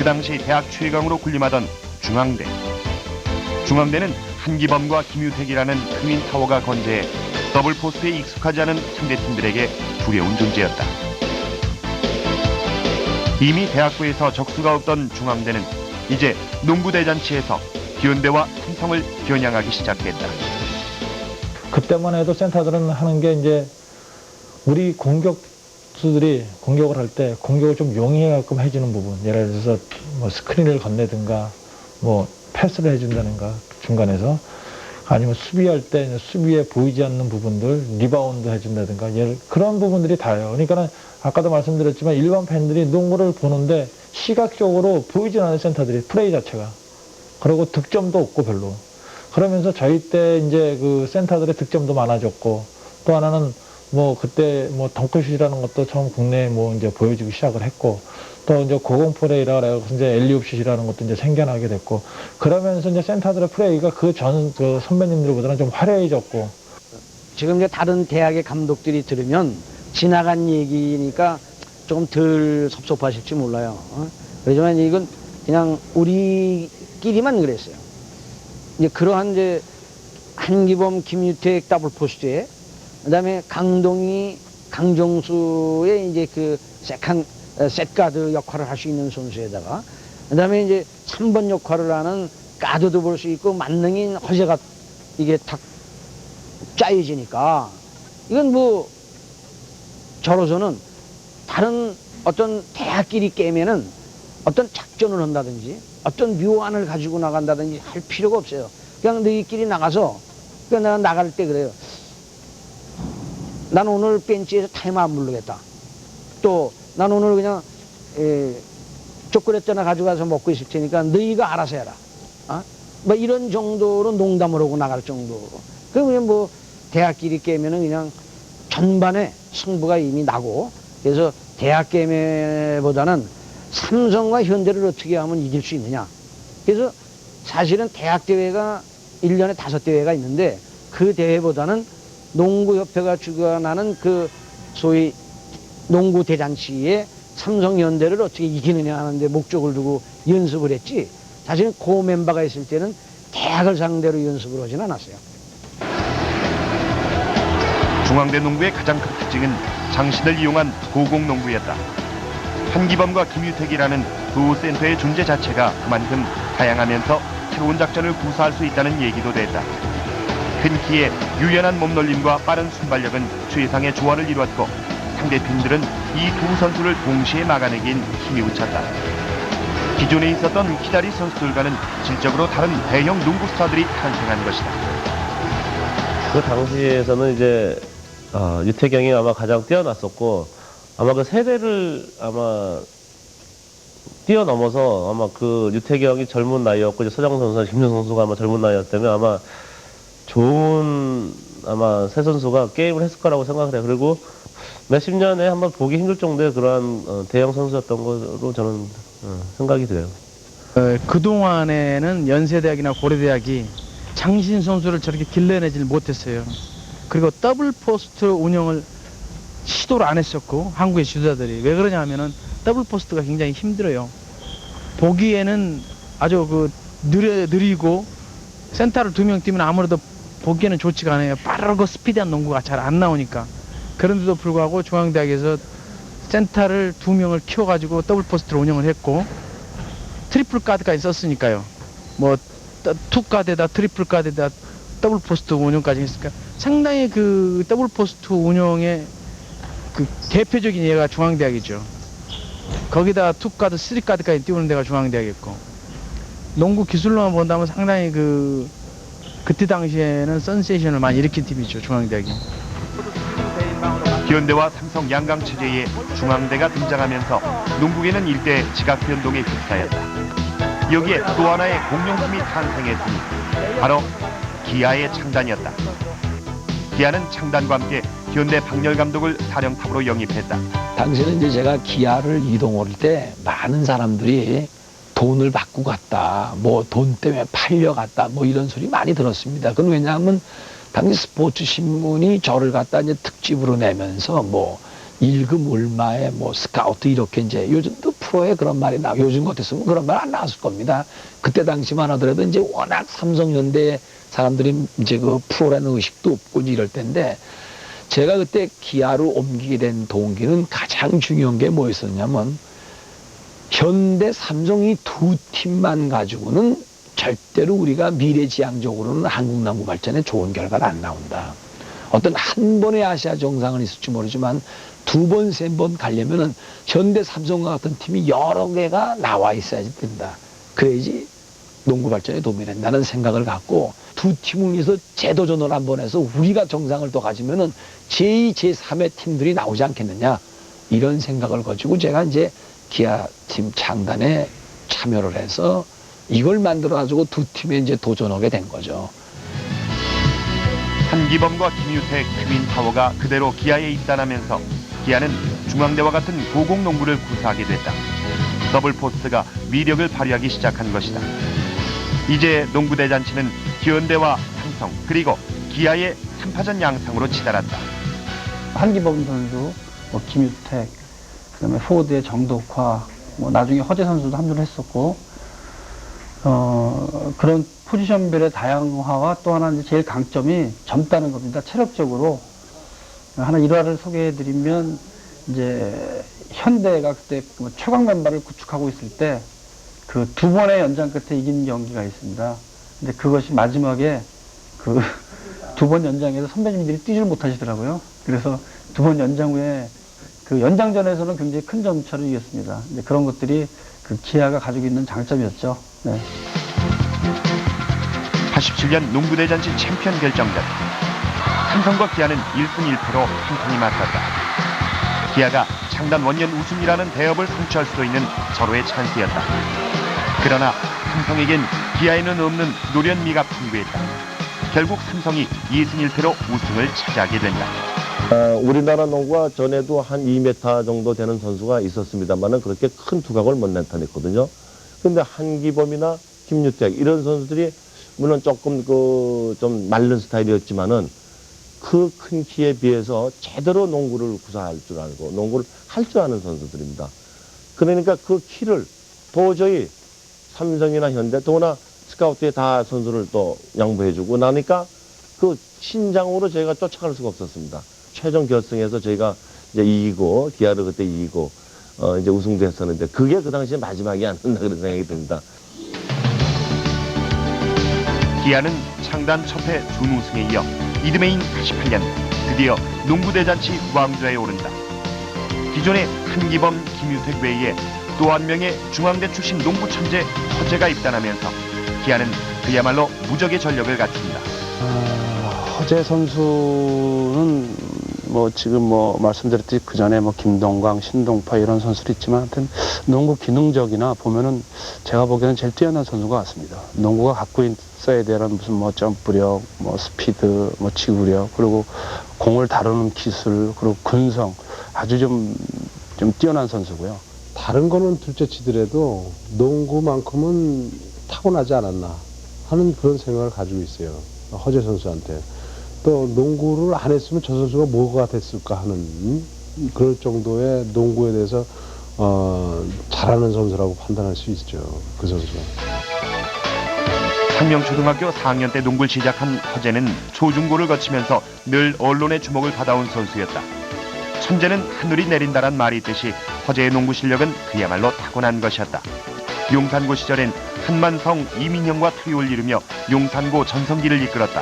당시 대학 최강으로 군림하던 중앙대. 중앙대는 한기범과 김유택이라는 트윈 타워가 건재해 더블 포스트에 익숙하지 않은 상대팀들에게 두려운 존재였다. 이미 대학부에서 적수가 없던 중앙대는 이제 농구 대잔치에서 기현대와 삼성을 겨냥하기 시작했다. 그때만 해도 센터들은 하는 게 이제 우리 공격수들이 공격을 할 때 공격을 좀 용이하게끔 해주는 부분, 예를 들어서 뭐 스크린을 건네든가 뭐 패스를 해준다든가 중간에서, 아니면 수비할 때 수비에 보이지 않는 부분들 리바운드 해준다든가 그런 부분들이 다예요. 그러니까 아까도 말씀드렸지만 일반 팬들이 농구를 보는데 시각적으로 보이지 않는 센터들이 플레이 자체가, 그리고 득점도 없고 별로. 그러면서 저희 때 이제 그 센터들의 득점도 많아졌고, 또 하나는 뭐 그때 뭐 덩크슛이라는 것도 처음 국내에 뭐 이제 보여주기 시작을 했고, 또 이제 고공플레이라 그래서 이제 엘리웁슛이라는 것도 이제 생겨나게 됐고, 그러면서 이제 센터들의 플레이가 그 선배님들보다는 좀 화려해졌고. 지금 이제 다른 대학의 감독들이 들으면 지나간 얘기니까 조금 덜 섭섭하실지 몰라요. 그렇지만 이건 그냥 우리끼리만 그랬어요. 이제 그러한 이제 한기범, 김유택 더블 포스트에, 그다음에 강동희, 강정수의 이제 그 셋가드 역할을 할 수 있는 선수에다가, 그다음에 이제 3번 역할을 하는 가드도 볼 수 있고 만능인 허재가 이게 딱 짜여지니까, 이건 뭐 저로서는 다른 어떤 대학끼리 게임에는 어떤 작전을 한다든지 어떤 묘안을 가지고 나간다든지 할 필요가 없어요. 그냥 너희끼리 나가서, 그냥 내가 나갈 때 그래요. 난 오늘 벤치에서 타임 안 부르겠다. 또 난 오늘 그냥 초콜릿 하나 가져가서 먹고 있을 테니까 너희가 알아서 해라. 뭐 이런 정도로 농담을 하고 나갈 정도로. 그러면 뭐 대학끼리 게임에는 그냥 전반에 승부가 이미 나고, 그래서 대학 게임보다는 삼성과 현대를 어떻게 하면 이길 수 있느냐. 그래서 사실은 대학 대회가 1년에 5대회가 있는데, 그 대회보다는 농구협회가 주관하는 그 소위 농구 대잔치에 삼성 현대를 어떻게 이기느냐 하는데 목적을 두고 연습을 했지, 사실은 그 멤버가 있을 때는 대학을 상대로 연습을 하진 않았어요. 중앙대 농구의 가장 큰 특징은 장신을 이용한 고공농구였다. 한기범과 김유택이라는 두 센터의 존재 자체가 그만큼 다양하면서 새로운 작전을 구사할 수 있다는 얘기도 됐다. 큰 키에 유연한 몸놀림과 빠른 순발력은 최상의 조화를 이루었고, 상대팀들은 이 두 선수를 동시에 막아내기엔 힘이 붙였다. 기존에 있었던 키다리 선수들과는 질적으로 다른 대형 농구 스타들이 탄생한 것이다. 그 당시에서는 이제 유태경이 아마 가장 뛰어났었고, 아마 그 세대를 아마 뛰어넘어서 아마 그 유태경이 젊은 나이였고, 이제 서장 선수와 김준 선수가 아마 젊은 나이였다면 아마 좋은 아마 세 선수가 게임을 했을 거라고 생각을 해요. 그리고 몇십 년에 한번 보기 힘들 정도의 그러한 대형 선수였던 것으로 저는 생각이 돼요. 그동안에는 연세대학이나 고려대학이 장신 선수를 저렇게 길러내질 못했어요. 그리고 더블 포스트 운영을 시도를 안 했었고, 한국의 지도자들이. 왜 그러냐 하면은 더블 포스트가 굉장히 힘들어요. 보기에는 아주 느리고, 센터를 2명 뛰면 아무래도 보기에는 좋지가 않아요. 빠르고 스피디한 농구가 잘 안 나오니까. 그런데도 불구하고 중앙대학에서 센터를 2명을 키워가지고 더블 포스트를 운영을 했고, 트리플 가드까지 썼으니까요. 뭐 투 가드에다 트리플 가드에다 더블 포스트 운영까지 했으니까 상당히 그 더블 포스트 운영의 그 대표적인 예가 중앙대학이죠. 거기다 투 가드, 3 가드까지 띄우는 데가 중앙대학이었고, 농구 기술로만 본다면 상당히 그때 당시에는 센세이션을 많이 일으킨 팀이죠, 중앙대학이. 현대와 삼성 양강 체제에 중앙대가 등장하면서 농구계는 일대 지각 변동의 휩싸였다. 여기에 또 하나의 공룡팀이 탄생했으니 바로 기아의 창단이었다. 기아는 창단과 함께 현대 박열 감독을 사령탑으로 영입했다. 당시에는 이제 제가 기아를 이동할 때 많은 사람들이 돈을 받고 갔다, 뭐 돈 때문에 팔려갔다, 뭐 이런 소리 많이 들었습니다. 그건 왜냐하면 당시 스포츠 신문이 저를 갖다 이제 특집으로 내면서 뭐 일금 얼마에 뭐 스카우트 이렇게 이제 요즘도 프로에 그런 말이 요즘 같았으면 그런 말 안 나왔을 겁니다. 그때 당시만 하더라도 이제 워낙 삼성현대 사람들이 이제 그 프로라는 의식도 없고 이럴 때인데, 제가 그때 기아로 옮기게 된 동기는 가장 중요한 게 뭐였었냐면, 현대 삼성이 두 팀만 가지고는 절대로 우리가 미래지향적으로는 한국 농구 발전에 좋은 결과가 안 나온다. 어떤 한 번의 아시아 정상은 있을지 모르지만 두 번, 세 번 가려면은 현대 삼성과 같은 팀이 여러 개가 나와 있어야지 된다. 그래야지 농구 발전에 도움이 된다는 생각을 갖고, 두 팀을 위해서 재도전을 한번 해서 우리가 정상을 또 가지면은 제2, 제3의 팀들이 나오지 않겠느냐, 이런 생각을 가지고 제가 이제 기아 팀 창단에 참여를 해서 이걸 만들어가지고 두 팀에 이제 도전하게 된 거죠. 한기범과 김유택, 트윈타워가 그대로 기아에 입단하면서 기아는 중앙대와 같은 고공농구를 구사하게 됐다. 더블포스트가 위력을 발휘하기 시작한 것이다. 이제 농구대잔치는 현대와 삼성 그리고 기아의 3파전 양상으로 치달았다. 한기범 선수, 뭐 김유택, 그다음에 포워드의 정덕화, 뭐 나중에 허재 선수도 합류를 했었고, 그런 포지션별의 다양화와 또 하나 이제 제일 강점이 젊다는 겁니다. 체력적으로 하나 일화를 소개해드리면, 이제 현대가 그때 뭐 최강 멤버를 구축하고 있을 때 그 두 번의 연장 끝에 이긴 경기가 있습니다. 근데 그것이 마지막에 그 두 번 연장에서 선배님들이 뛰질 못하시더라고요. 그래서 두 번 연장 후에 그 연장전에서는 굉장히 큰 점차를 이겼습니다. 이제 그런 것들이 그 기아가 가지고 있는 장점이었죠. 네. 87년 농구대잔치 챔피언 결정전. 삼성과 기아는 1승 1패로 팽팽히 맞섰다. 기아가 창단 원년 우승이라는 대업을 성취할 수도 있는 절호의 찬스였다. 그러나 삼성에겐 기아에는 없는 노련미가 풍부했다. 결국 삼성이 2승 1패로 우승을 차지하게 된다. 우리나라 농구가 전에도 한 2m 정도 되는 선수가 있었습니다만은 그렇게 큰 두각을 못 나타냈거든요. 그런데 한기범이나 김유택 이런 선수들이 물론 조금 좀 마른 스타일이었지만은 그 큰 키에 비해서 제대로 농구를 구사할 줄 알고 농구를 할 줄 아는 선수들입니다. 그러니까 그 키를 도저히 삼성이나 현대, 더구나 스카우트에 다 선수를 또 양보해주고 나니까 그 신장으로 저희가 쫓아갈 수가 없었습니다. 최종 결승에서 저희가 이제 이기고, 기아를 그때 이기고, 이제 우승도 했었는데, 그게 그 당시에 마지막이 아니었나 그런 생각이 듭니다. 기아는 창단 첫해 준우승에 이어 이듬해인 88년 드디어 농구대잔치 왕좌에 오른다. 기존의 한기범, 김유택 외에 또 한 명의 중앙대 출신 농구 천재 허재가 입단하면서 기아는 그야말로 무적의 전력을 갖춘다. 허재 선수는 뭐 지금 뭐 말씀드렸듯이 그 전에 뭐 김동광, 신동파 이런 선수도 있지만 하여튼 농구 기능적이나 보면은 제가 보기에는 제일 뛰어난 선수가 같습니다. 농구가 갖고 있어야 되는 무슨 뭐 점프력, 뭐 스피드, 뭐 지구력, 그리고 공을 다루는 기술, 그리고 근성, 아주 좀 뛰어난 선수고요. 다른 거는 둘째 치더라도 농구만큼은 타고나지 않았나 하는 그런 생각을 가지고 있어요. 허재 선수한테. 또 농구를 안 했으면 저 선수가 뭐가 됐을까 하는 그럴 정도의 농구에 대해서 잘하는 선수라고 판단할 수 있죠. 그 선수가. 상명초등학교 4학년 때 농구를 시작한 허재는 초중고를 거치면서 늘 언론의 주목을 받아온 선수였다. 천재는 하늘이 내린다란 말이 있듯이 허재의 농구 실력은 그야말로 타고난 것이었다. 용산고 시절엔 한만성, 이민형과 트리오를 이루며 용산고 전성기를 이끌었다.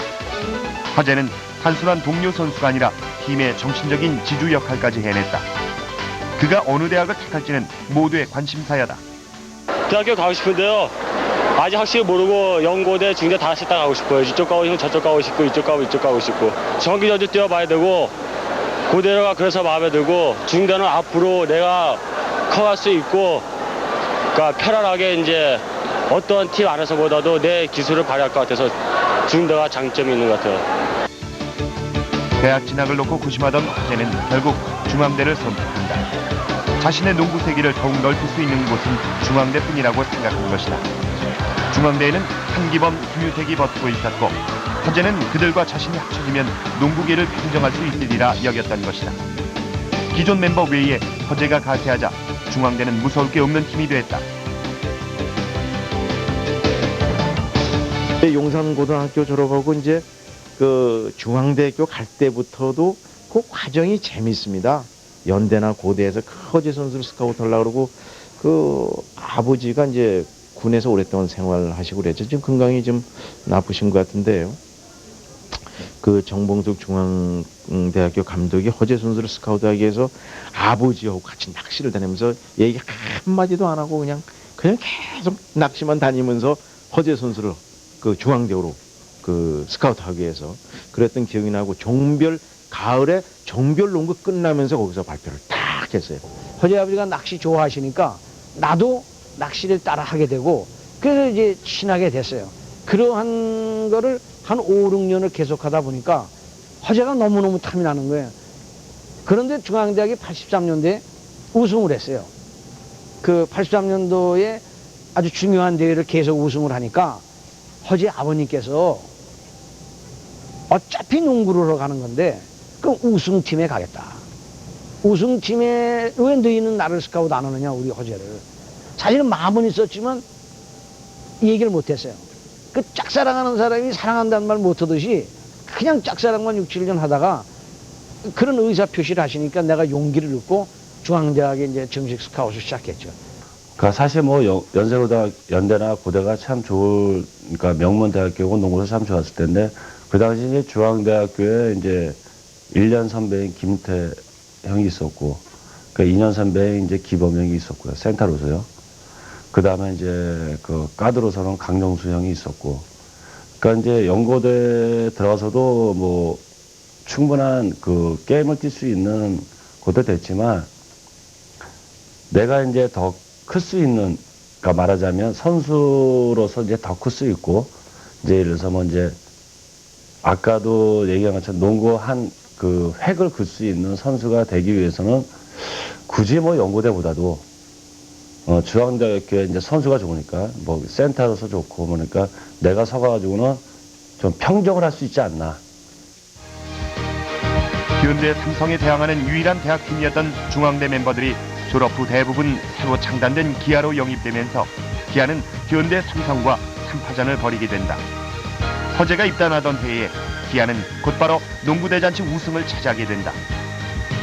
허재는 단순한 동료 선수가 아니라 팀의 정신적인 지주 역할까지 해냈다. 그가 어느 대학을 택할지는 모두의 관심사였다. 대학교 가고 싶은데요. 아직 확실히 모르고 연고대, 중대 다 같이 다 가고 싶어요. 이쪽 가고 싶고 저쪽 가고 싶고 이쪽 가고 이쪽 가고 싶고 정기전도 뛰어봐야 되고 고대로가 그래서 마음에 들고 중대는 앞으로 내가 커갈 수 있고 그러니까 편안하게 이제 어떤 팀 안에서보다도 내 기술을 발휘할 것 같아서 중대가 장점이 있는 것 같아요. 대학 진학을 놓고 고심하던 허재는 결국 중앙대를 선택한다. 자신의 농구 세계를 더욱 넓힐 수 있는 곳은 중앙대뿐이라고 생각한 것이다. 중앙대에는 한기범, 김유택이 버티고 있었고 허재는 그들과 자신이 합쳐지면 농구계를 평정할 수 있으리라 여겼던 것이다. 기존 멤버 외에 허재가 가세하자 중앙대는 무서울 게 없는 힘이 됐다. 용산고등학교 졸업하고 이제 그 중앙대학교 갈 때부터도 그 과정이 재밌습니다. 연대나 고대에서 그 허재 선수를 스카우트 하려고 그러고 그 아버지가 이제 군에서 오랫동안 생활하시고 그랬죠. 지금 건강이 좀 나쁘신 것 같은데요. 그 정봉숙 중앙대학교 감독이 허재 선수를 스카우트하기 위해서 아버지하고 같이 낚시를 다니면서 얘기 한마디도 안 하고 그냥 계속 낚시만 다니면서 허재 선수를 그 중앙대로 그 스카우트하기 위해서 그랬던 기억이 나고 가을에 종별 농구 끝나면서 거기서 발표를 딱 했어요. 허재 아버지가 낚시 좋아하시니까 나도 낚시를 따라 하게 되고 그래서 이제 친하게 됐어요. 그러한 거를 한 5, 6년을 계속하다 보니까 허재가 너무너무 탐이 나는 거예요. 그런데 중앙대학이 83년도에 우승을 했어요. 그 83년도에 아주 중요한 대회를 계속 우승을 하니까 허재 아버님께서 어차피 농구를 하러 가는 건데 그럼 우승팀에 가겠다. 우승팀에 왜 너희는 나를 스카우트 안 하느냐 우리 허재를. 사실은 마음은 있었지만 얘기를 못했어요. 그 짝사랑하는 사람이 사랑한다는 말 못하듯이 그냥 짝사랑만 6, 7년 하다가 그런 의사표시를 하시니까 내가 용기를 얻고 중앙대학에 이제 정식 스카웃을 시작했죠. 그러니까 사실 뭐 연대나 고대가 참 그러니까 명문 대학교고 농구도 참 좋았을 텐데 그 당시 이제 중앙대학교에 이제 1년 선배인 김태 형이 있었고 그 2년 선배인 이제 기범 형이 있었고요. 센터로서요. 그 다음에 이제 그 가드로서는 강정수 형이 있었고 그러니까 이제 연고대 들어가서도 뭐 충분한 그 게임을 뛸 수 있는 것도 됐지만 내가 이제 더 클 수 있는, 그러니까 말하자면 선수로서 이제 더 클 수 있고, 이제 예를 들어서 뭐 이제 아까도 얘기한 것처럼 농구 한 그 획을 긋을 수 있는 선수가 되기 위해서는 굳이 뭐 연고대보다도 중앙대학교에 이제 선수가 좋으니까 뭐 센터로서 좋고 그러니까 내가 서가지고는 좀 평정을 할 수 있지 않나. 현대 삼성에 대항하는 유일한 대학팀이었던 중앙대 멤버들이 졸업 후 대부분 새로 창단된 기아로 영입되면서 기아는 현대 삼성과 3파전을 벌이게 된다. 허재가 입단하던 해에 기아는 곧바로 농구대잔치 우승을 차지하게 된다.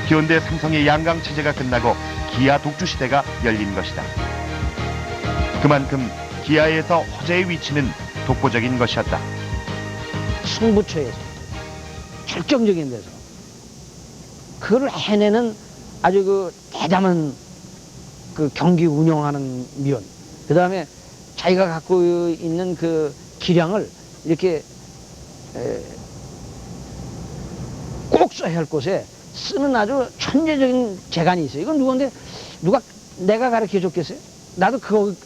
현대 삼성의 양강 체제가 끝나고 기아 독주 시대가 열린 것이다. 그만큼 기아에서 허재의 위치는 독보적인 것이었다. 승부처에서 결정적인 데서 그걸 해내는 아주 그 대담한 그 경기 운영하는 면, 그 다음에 자기가 갖고 있는 그 기량을 이렇게 꼭 써야 할 곳에 쓰는 아주 천재적인 재간이 있어요. 이건 누가 내가 가르쳐 줬겠어요? 나도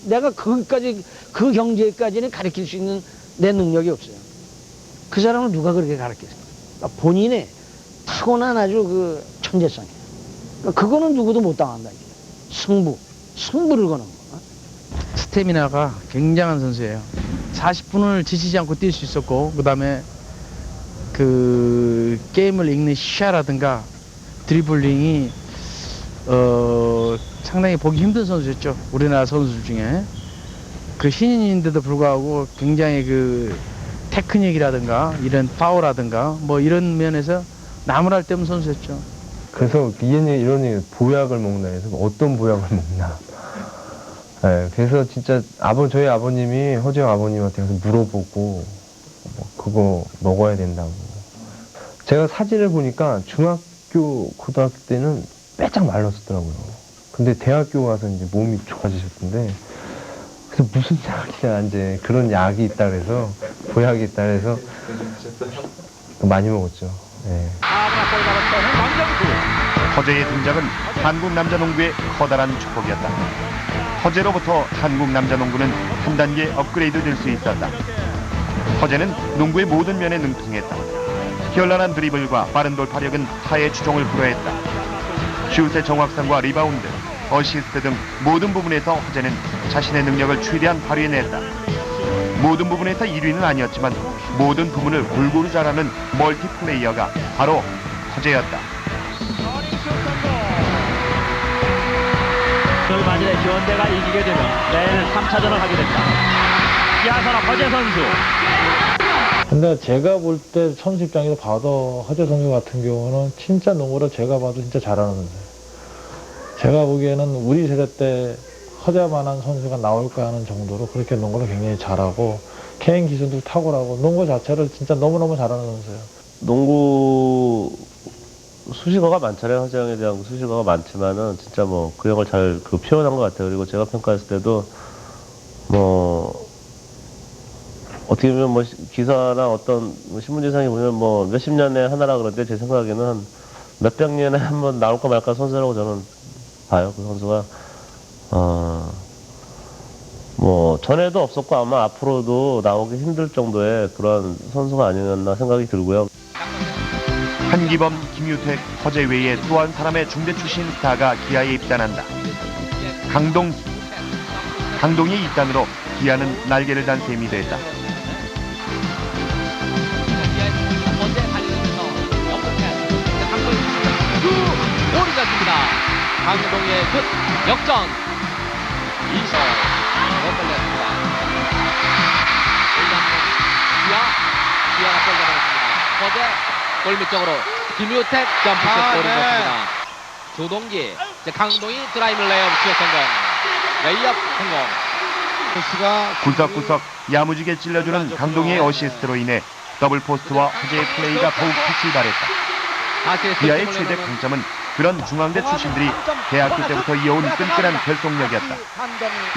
내가 거기까지 그 경지에까지는 가르칠 수 있는 내 능력이 없어요. 그 사람을 누가 그렇게 가르쳤어요? 그러니까 본인의 타고난 아주 그 천재성이에요. 그러니까 그거는 누구도 못 당한다. 승부를 거는 거. 스태미나가 굉장한 선수예요. 40분을 지치지 않고 뛸 수 있었고, 그 다음에 그 게임을 읽는 시야라든가 드리블링이 상당히 보기 힘든 선수였죠. 우리나라 선수들 중에. 그 신인인데도 불구하고 굉장히 그 테크닉이라든가 이런 파워라든가 뭐 이런 면에서 나무랄 데 없는 선수였죠. 그래서 이런 얘기, 보약을 먹나 해서 어떤 보약을 먹나. 네, 그래서 진짜 저희 아버님이 허재영 아버님한테 가서 물어보고 그거 먹어야 된다고. 제가 사진을 보니까 중학교, 고등학교 때는 빼짝 말랐었더라고요. 근데 대학교 가서 이제 몸이 좋아지셨던데, 그래서 무슨 약이냐, 이제 그런 약이 있다 그래서, 보약이 있다 그래서 많이 먹었죠. 네. 허재의 등장은 한국 남자농구의 커다란 축복이었다. 허재로부터 한국 남자농구는 한 단계 업그레이드 될 수 있었다. 허재는 농구의 모든 면에 능통했다. 현란한 드리블과 빠른 돌파력은 타의 추종을 불허했다. 슛의 정확성과 리바운드, 어시스트 등 모든 부분에서 허재는 자신의 능력을 최대한 발휘해냈다. 모든 부분에서 1위는 아니었지만 모든 부분을 골고루 잘하는 멀티플레이어가 바로 허재였다. 오늘 만일에 현대가 이기게 되면 내일 3차전을 하게 됩니다. 기아선업 허재 선수. 근데 제가 볼 때 선수 입장에서 봐도 허재 선수 같은 경우는 진짜 농구를 제가 봐도 진짜 잘하는 선수예요. 제가 보기에는 우리 세대 때 허재만한 선수가 나올까 하는 정도로 그렇게 농구를 굉장히 잘하고 개인 기술도 탁월하고 농구 자체를 진짜 너무너무 잘하는 선수예요. 농구 수식어가 많잖아요. 허재 형에 대한 수식어가 많지만은 진짜 뭐 그 형을 잘 표현한 것 같아요. 그리고 제가 평가했을 때도 뭐 어떻게 보면 뭐 기사나 어떤 신문지상에 보면 뭐 몇십 년에 하나라 그러는데 제 생각에는 한 몇백 년에 한 번 나올까 말까 선수라고 저는 봐요. 그 선수가 뭐 전에도 없었고 아마 앞으로도 나오기 힘들 정도의 그런 선수가 아니었나 생각이 들고요. 한기범, 김유택, 허재 외에 또 한 사람의 중대 출신 스타가 기아에 입단한다. 강동이 입단으로 기아는 날개를 단 셈이 됐다. 골이 났습니다. 강동의 슛 역전. 이서 못 걸렸습니다. 기아가 골 잡아냈습니다. 허재 골밑 쪽으로 김유택 점프슛 골을 넣습니다. 조동기, 이제 강동이 드라이브 레이업 슛 성공. 레이업 성공. 구석구석 야무지게 찔러주는 강동의 어시스트로 인해 더블 포스트와 허재의 플레이가 더욱 빛을 발했다. 기아의 최대 강점은 그런 중앙대 출신들이 대학교 때부터 이어온 끈끈한 결속력이었다.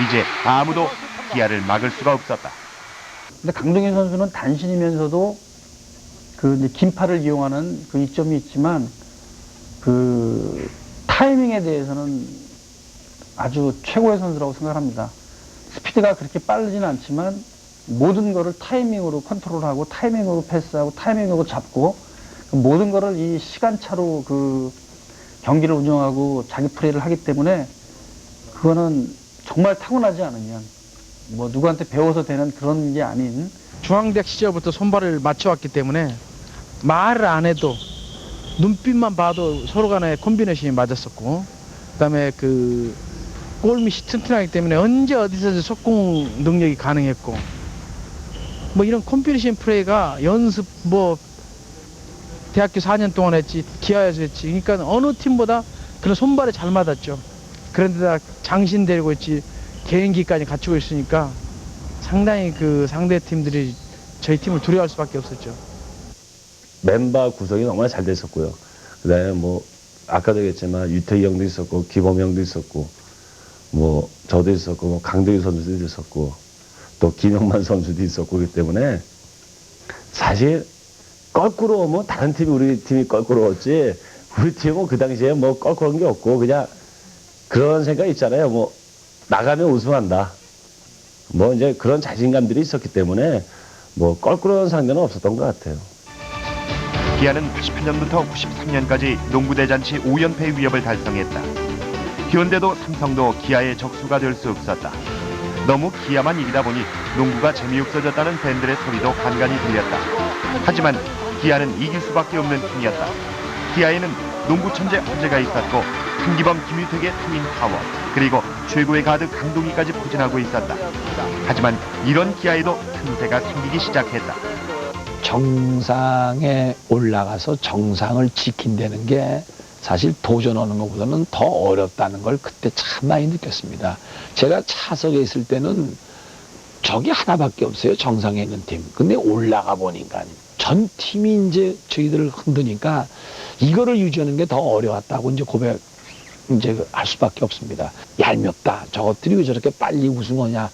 이제 아무도 기아를 막을 수가 없었다. 근데 강동현 선수는 단신이면서도 그 이제 긴팔을 이용하는 그 이점이 있지만 그 타이밍에 대해서는 아주 최고의 선수라고 생각합니다. 스피드가 그렇게 빠르지는 않지만 모든 거를 타이밍으로 컨트롤하고 타이밍으로 패스하고 타이밍으로 잡고 모든 거를 이 시간차로 그 경기를 운영하고 자기 플레이를 하기 때문에 그거는 정말 타고나지 않으면 뭐 누구한테 배워서 되는 그런 게 아닌 중앙대학 시절부터 손발을 맞춰왔기 때문에 말을 안 해도 눈빛만 봐도 서로 간에 콤비네이션이 맞았었고 그다음에 그 골밑이 튼튼하기 때문에 언제 어디서든 속공 능력이 가능했고 뭐 이런 콤비네이션 플레이가 연습 뭐 대학교 4년 동안 했지 기아에서 했지 그러니까 어느 팀보다 그런 손발에 잘 맞았죠. 그런데다 장신 데리고 있지 개인기까지 갖추고 있으니까 상당히 그 상대 팀들이 저희 팀을 두려워할 수밖에 없었죠. 멤버 구성이 정말 잘 됐었고요. 그다음에 뭐 아까도 얘기했지만 유태희 형도 있었고 기범 형도 있었고 뭐 저도 있었고 뭐 강도희 선수도 있었고 또 김영만 선수도 있었고 그렇기 때문에 사실 껄끄러우면 다른 팀이 우리 팀이 껄끄러웠지 우리 팀은 그 당시에 뭐 껄끄러운 게 없고 그냥 그런 생각 있잖아요. 뭐 나가면 우승한다. 뭐 이제 그런 자신감들이 있었기 때문에 뭐 껄끄러운 상대는 없었던 것 같아요. 기아는 88년부터 93년까지 농구대잔치 5연패 위협을 달성했다. 현대도 삼성도 기아의 적수가 될 수 없었다. 너무 기아만 이기다 보니 농구가 재미없어졌다는 팬들의 소리도 간간히 들렸다. 하지만 기아는 이길 수밖에 없는 팀이었다. 기아에는 농구 천재 허재가 있었고 한기범 김유택의 트윈 파워 그리고 최고의 가드 강동희까지 포진하고 있었다. 하지만 이런 기아에도 틈새가 생기기 시작했다. 정상에 올라가서 정상을 지킨다는 게 사실 도전하는 것보다는 더 어렵다는 걸 그때 참 많이 느꼈습니다. 제가 차석에 있을 때는 저기 하나밖에 없어요. 정상에 있는 팀. 근데 올라가 보니까 전 팀이 이제 저희들을 흔드니까 이거를 유지하는 게 더 어려웠다고 이제 이제 할 수밖에 없습니다. 얄밉다. 저것들이 왜 저렇게 빨리 우승하냐.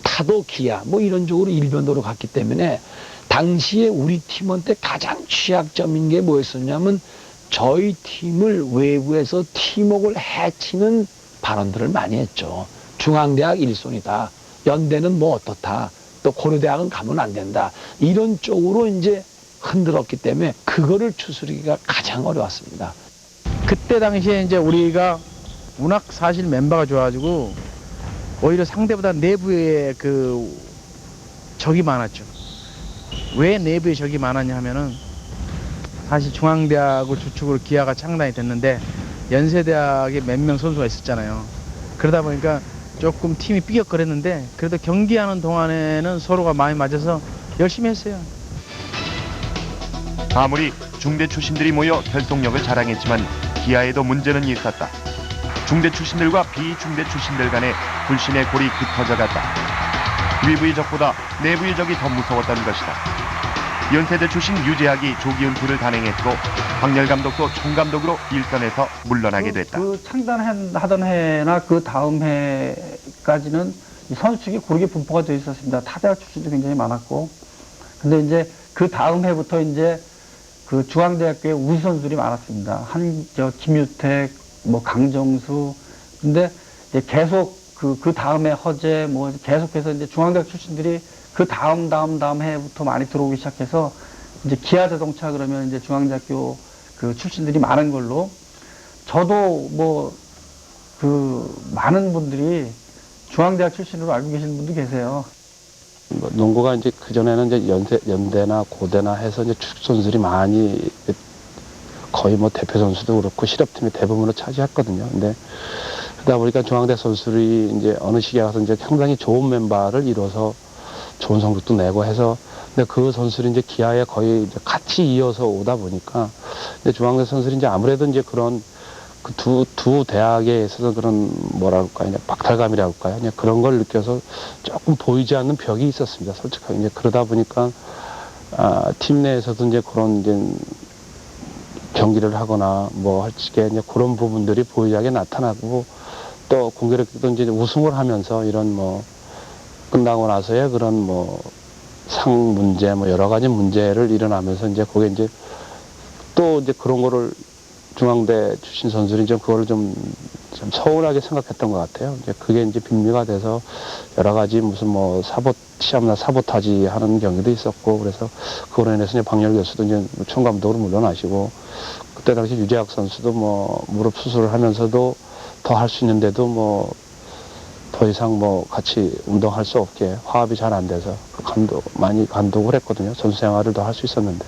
타도 기아 뭐 이런 쪽으로 일변도로 갔기 때문에 당시에 우리 팀한테 가장 취약점인 게 뭐였었냐면 저희 팀을 외부에서 팀워크를 해치는 발언들을 많이 했죠. 중앙대학 1순위다. 연대는 뭐 어떻다. 또 고려대학은 가면 안 된다. 이런 쪽으로 이제 흔들었기 때문에 그거를 추스르기가 가장 어려웠습니다. 그때 당시에 이제 우리가 워낙 사실 멤버가 좋아가지고 오히려 상대보다 내부에 그 적이 많았죠. 왜 내부에 적이 많았냐 하면은 사실 중앙대학을 주축으로 기아가 창단이 됐는데 연세대학에 몇 명 선수가 있었잖아요. 그러다 보니까 조금 팀이 삐걱거렸는데 그래도 경기하는 동안에는 서로가 마음이 맞아서 열심히 했어요. 아무리 중대 출신들이 모여 결속력을 자랑했지만 기아에도 문제는 있었다. 중대 출신들과 비중대 출신들 간의 불신의 골이 흩어져 갔다. 외부의 적보다 내부의 적이 더 무서웠던 것이다. 연세대 출신 유재학이 조기 은퇴를 단행했고 황렬 감독도 총감독으로 일선에서 물러나게 됐다. 그 창단하던 해나 그 다음 해까지는 이 선수축이 고르게 분포가 되어 있었습니다. 타대학 출신도 굉장히 많았고, 근데 이제 그 다음 해부터 이제 그 중앙대학교에 우수 선수들이 많았습니다. 김유택, 뭐 강정수, 근데 이제 계속 그 다음에 허재, 뭐 계속해서 이제 중앙대학 출신들이 그 다음 해부터 많이 들어오기 시작해서 이제 기아자동차 그러면 이제 중앙대학교 그 출신들이 많은 걸로, 저도 뭐 그 많은 분들이 중앙대학 출신으로 알고 계시는 분도 계세요. 뭐 농구가 이제 그전에는 이제 연대나 고대나 해서 이제 축 선수들이 많이 거의 뭐 대표 선수도 그렇고 실업팀이 대부분으로 차지했거든요. 근데 그러다 보니까 중앙대 선수들이 이제 어느 시기에 가서 이제 상당히 좋은 멤버를 이뤄서 좋은 성적도 내고 해서, 근데 그 선수들이 이제 기아에 거의 이제 같이 이어서 오다 보니까, 근데 중앙대 선수들이 이제 아무래도 이제 그런 그 두 대학에 있어서 그런 뭐랄까요, 박탈감이라고 할까요, 그냥 그런 걸 느껴서 조금 보이지 않는 벽이 있었습니다. 솔직하게 이제 그러다 보니까 팀 내에서도 이제 그런 이제 경기를 하거나 뭐 할 적에 이제 그런 부분들이 보이하게 나타나고, 또 공교롭게도 이제 우승을 하면서 이런 뭐 끝나고 나서의 그런 뭐 상 문제 뭐 여러 가지 문제를 일어나면서 이제 그게 이제 또 이제 그런 거를 중앙대 출신 선수들이 좀 그거를 좀 서운하게 생각했던 것 같아요. 이제 그게 이제 빙미가 돼서 여러 가지 무슨 뭐 시합나 사보타지 하는 경우도 있었고, 그래서 그거로 인해서 이제 박열 교수도 이제 총감독으로 물러나시고, 그때 당시 유재학 선수도 뭐 무릎 수술을 하면서도 더 할 수 있는데도 뭐 더 이상 뭐 같이 운동할 수 없게 화합이 잘 안 돼서 많이 감독을 했거든요. 선수 생활을 더 할 수 있었는데.